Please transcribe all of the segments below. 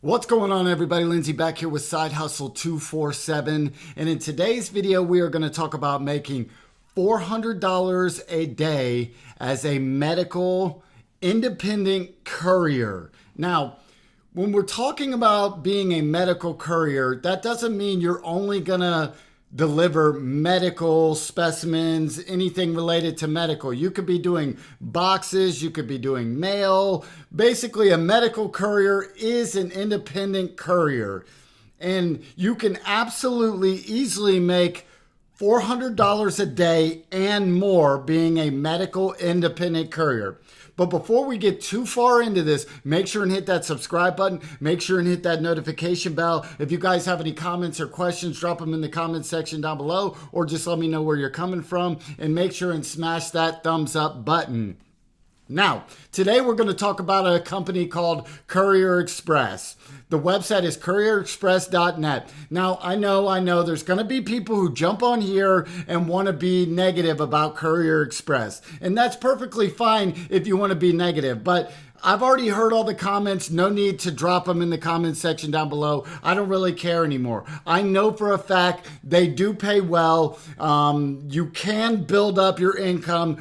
What's going on, everybody? Lindsay back here with Side Hustle 247, and in today's video we are going to talk about making $400 a day as a medical independent courier. Now, when we're talking about being a medical courier, that doesn't mean you're only going to deliver medical specimens, anything related to medical. You could be doing boxes, you could be doing mail. Basically, a medical courier is an independent courier. And you can absolutely easily make $400 a day and more being a medical independent courier. But before we get too far into this, make sure and hit that subscribe button. Make sure and hit that notification bell. If you guys have any comments or questions, drop them in the comments section down below, or just let me know where you're coming from, and make sure and smash that thumbs up button. Now, today we're going to talk about a company called Courier Express. The website is courierexpress.net. Now, I know there's going to be people who jump on here and want to be negative about Courier Express. And that's perfectly fine if you want to be negative. But I've already heard all the comments. No need to drop them in the comments section down below. I don't really care anymore. I know for a fact they do pay well. You can build up your income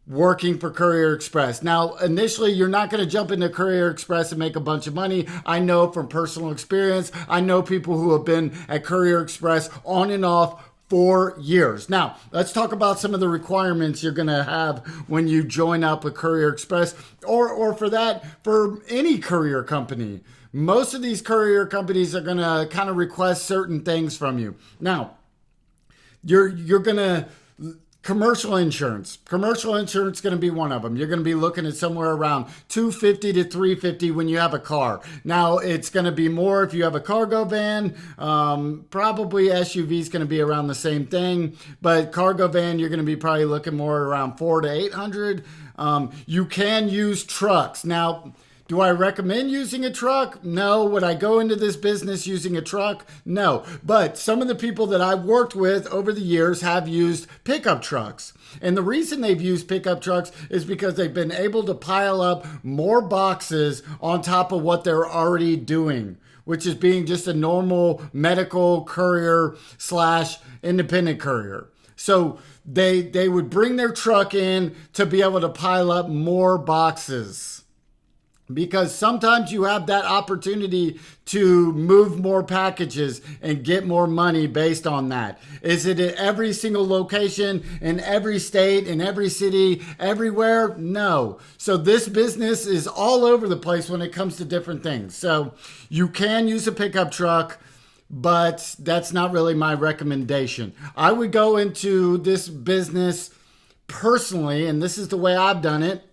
working for Courier Express. Now, initially, you're not going to jump into Courier Express and make a bunch of money. I know from personal experience. I know people who have been at Courier Express on and off for years. Now, let's talk about some of the requirements you're going to have when you join up with Courier Express, or for any courier company. Most of these courier companies are going to kind of request certain things from you. Now, you're going to Commercial insurance is going to be one of them. You're going to be looking at somewhere around $250 to $350 when you have a car. Now, it's going to be more if you have a cargo van. Probably SUV is going to be around the same thing, but cargo van, you're going to be probably looking more around $400 to $800. You can use trucks. Now, do I recommend using a truck? No. Would I go into this business using a truck? No. But some of the people that I've worked with over the years have used pickup trucks. And the reason they've used pickup trucks is because they've been able to pile up more boxes on top of what they're already doing, which is being just a normal medical courier / independent courier. So they would bring their truck in to be able to pile up more boxes. Because sometimes you have that opportunity to move more packages and get more money based on that. Is it at every single location, in every state, in every city, everywhere? No. So this business is all over the place when it comes to different things. So you can use a pickup truck, but that's not really my recommendation. I would go into this business personally, and this is the way I've done it,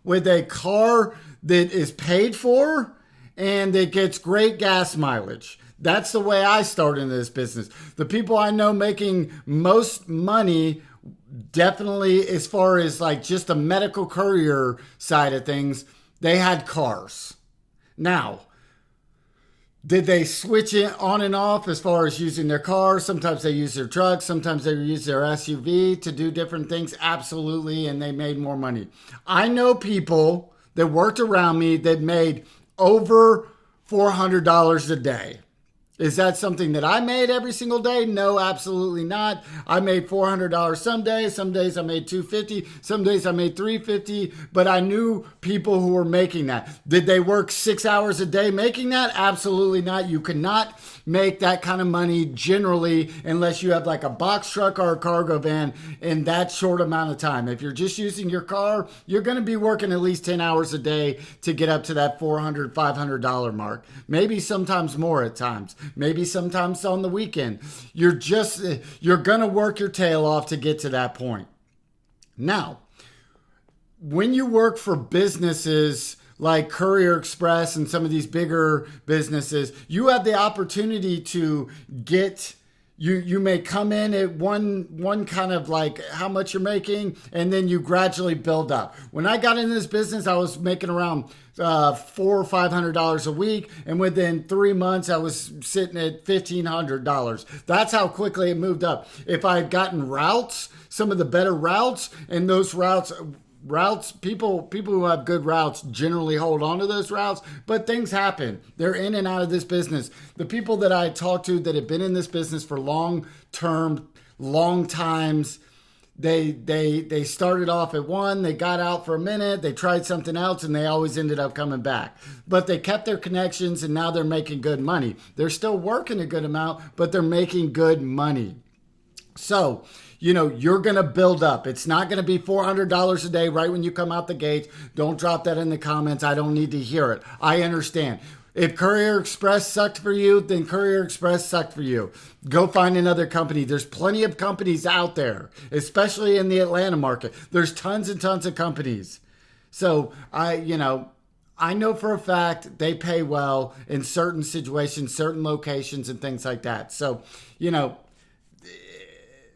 with a car that is paid for and it gets great gas mileage. That's the way I started in this business. The people I know making most money, definitely as far as like just the medical courier side of things, they had cars. Now, did they switch it on and off as far as using their car? Sometimes they use their truck. Sometimes they use their SUV to do different things. Absolutely. And they made more money. I know people that worked around me that made over $400 a day. Is that something that I made every single day? No, absolutely not. I made $400 some days. Some days I made $250. Some days I made $350. But I knew people who were making that. Did they work 6 hours a day making that? Absolutely not. You cannot make that kind of money generally unless you have like a box truck or a cargo van in that short amount of time. If you're just using your car, you're going to be working at least 10 hours a day to get up to that $400, $500 mark. Maybe sometimes more at times. Maybe sometimes on the weekend. You're going to work your tail off to get to that point. Now, when you work for businesses like Courier Express and some of these bigger businesses, you have the opportunity to get, you may come in at one kind of like how much you're making, and then you gradually build up. When I got into this business, I was making around $400 or $500 a week, and within 3 months I was sitting at $1,500. That's how quickly it moved up. If I had gotten routes, some of the better routes, and those routes routes, people who have good routes generally hold on to those routes, but things happen. They're in and out of this business. The people that I talk to that have been in this business for long times, they started off at one, they got out for a minute, they tried something else, and they always ended up coming back. But they kept their connections, and now they're making good money. They're still working a good amount, but they're making good money. So, you're going to build up. It's not going to be $400 a day right when you come out the gate. Don't drop that in the comments. I don't need to hear it. I understand. If Courier Express sucked for you, then Courier Express sucked for you. Go find another company. There's plenty of companies out there, especially in the Atlanta market. There's tons and tons of companies. So I know for a fact they pay well in certain situations, certain locations and things like that. So,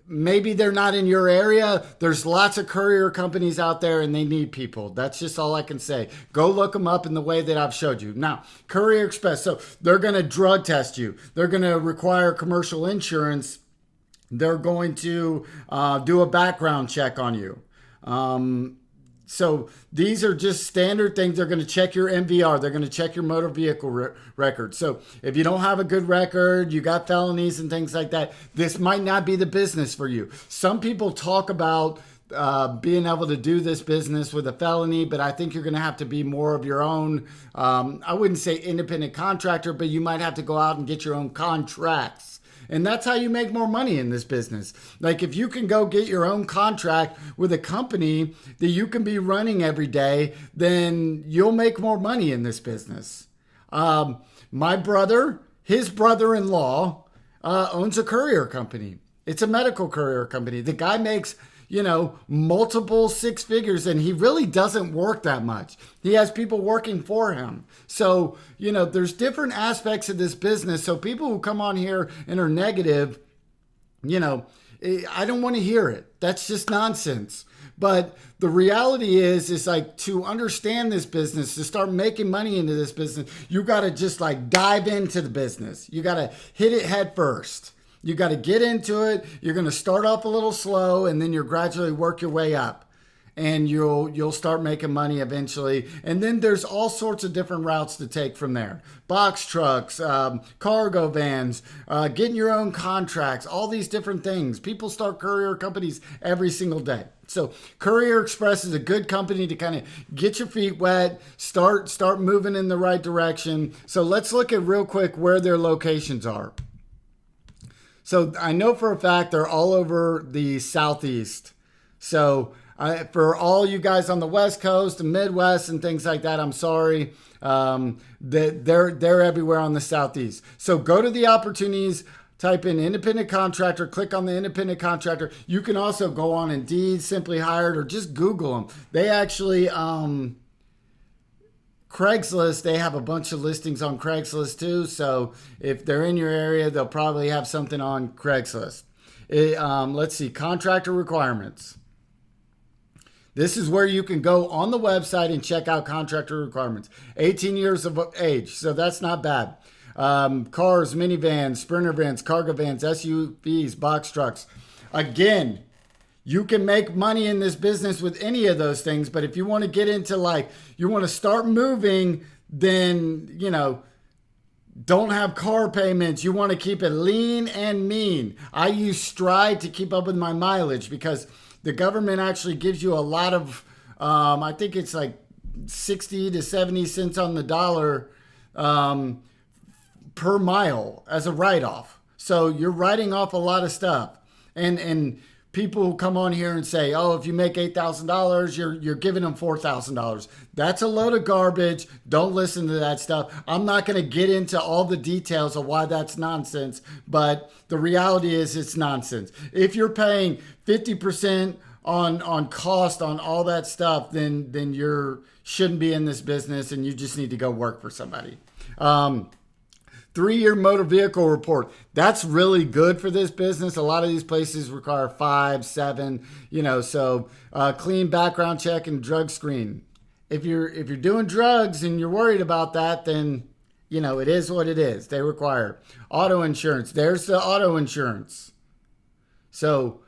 maybe they're not in your area. There's lots of courier companies out there and they need people. That's just all I can say. Go look them up in the way that I've showed you. Now, Courier Express, so they're going to drug test you. They're going to require commercial insurance. They're going to do a background check on you. So these are just standard things. They're going to check your MVR. They're going to check your motor vehicle record. So if you don't have a good record, you got felonies and things like that, this might not be the business for you. Some people talk about being able to do this business with a felony, but I think you're going to have to be more of your own, I wouldn't say independent contractor, but you might have to go out and get your own contracts. And that's how you make more money in this business. Like if you can go get your own contract with a company that you can be running every day, then you'll make more money in this business. My brother, his brother-in-law, owns a courier company. It's a medical courier company. The guy makes, multiple six figures, and he really doesn't work that much. He has people working for him. So, there's different aspects of this business. So people who come on here and are negative, I don't want to hear it. That's just nonsense. But the reality is like to understand this business, to start making money into this business, you got to just like dive into the business. You got to hit it head first. You got to get into it. You're going to start off a little slow and then you'll gradually work your way up. And you'll start making money eventually. And then there's all sorts of different routes to take from there. Box trucks, cargo vans, getting your own contracts, all these different things. People start courier companies every single day. So Courier Express is a good company to kind of get your feet wet, start moving in the right direction. So let's look at real quick where their locations are. So I know for a fact they're all over the Southeast. So for all you guys on the West Coast and Midwest and things like that, I'm sorry. They're everywhere on the Southeast. So go to the opportunities, type in independent contractor, click on the independent contractor. You can also go on Indeed, Simply Hired, or just Google them. They actually, Craigslist, they have a bunch of listings on Craigslist too. So if they're in your area, they'll probably have something on Craigslist. Let's see, contractor requirements. This is where you can go on the website and check out contractor requirements. 18 years of age, so that's not bad. Cars, minivans, sprinter vans, cargo vans, SUVs, box trucks. Again, you can make money in this business with any of those things, but if you want to get into you want to start moving, then, don't have car payments. You want to keep it lean and mean. I use Stride to keep up with my mileage because the government actually gives you a lot of, I think it's like 60 to 70 cents on the dollar per mile as a write-off. So you're writing off a lot of stuff. And people who come on here and say, oh, if you make $8,000, you're giving them $4,000. That's a load of garbage. Don't listen to that stuff. I'm not going to get into all the details of why that's nonsense, but the reality is it's nonsense. If you're paying 50% on cost on all that stuff, then you shouldn't be in this business and you just need to go work for somebody. 3-year motor vehicle report. That's really good for this business. A lot of these places require 5, 7, so clean background check and drug screen. If you're doing drugs and you're worried about that, then, it is what it is. They require auto insurance. There's the auto insurance. So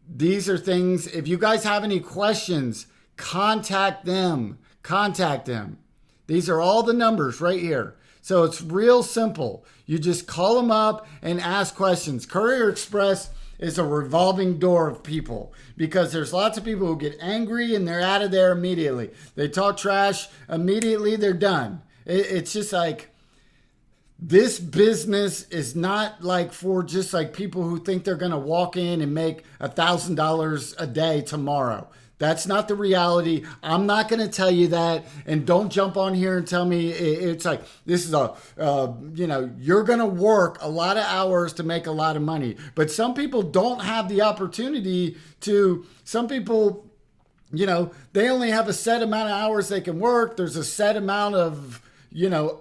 these are things, if you guys have any questions, contact them. Contact them. These are all the numbers right here. So it's real simple. You just call them up and ask questions. Courier Express is a revolving door of people because there's lots of people who get angry and they're out of there immediately. They talk trash, immediately they're done. It's just like, this business is not like for just like people who think they're going to walk in and make $1,000 a day tomorrow. That's not the reality. I'm not going to tell you that. And don't jump on here and tell me it's like, this is you're going to work a lot of hours to make a lot of money. But some people don't have the opportunity to, some people, they only have a set amount of hours they can work. There's a set amount of,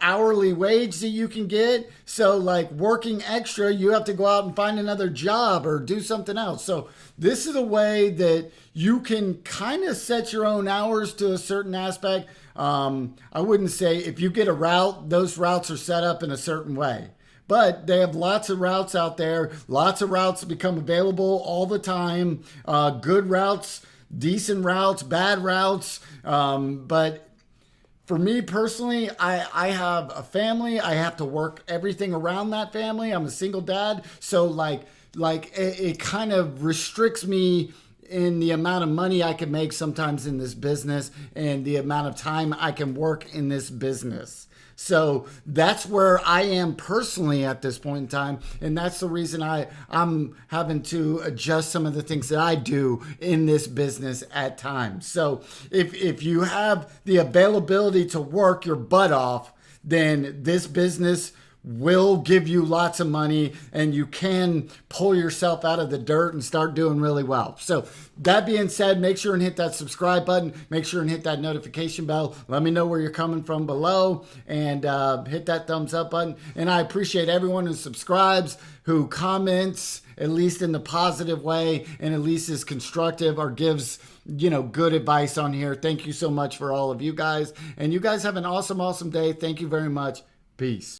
hourly wage that you can get. So like working extra, you have to go out and find another job or do something else. So this is a way that you can kind of set your own hours to a certain aspect. I wouldn't say if you get a route, those routes are set up in a certain way. But they have lots of routes out there. Lots of routes become available all the time. Good routes, decent routes, bad routes. But for me personally, I have a family. I have to work everything around that family. I'm a single dad. So like it kind of restricts me in the amount of money I can make sometimes in this business and the amount of time I can work in this business. So that's where I am personally at this point in time. And that's the reason I'm having to adjust some of the things that I do in this business at times. So if you have the availability to work your butt off, then this business will give you lots of money and you can pull yourself out of the dirt and start doing really well. So that being said, make sure and hit that subscribe button. Make sure and hit that notification bell. Let me know where you're coming from below and hit that thumbs up button. And I appreciate everyone who subscribes, who comments, at least in the positive way, and at least is constructive or gives good advice on here. Thank you so much for all of you guys. And you guys have an awesome, awesome day. Thank you very much. Peace.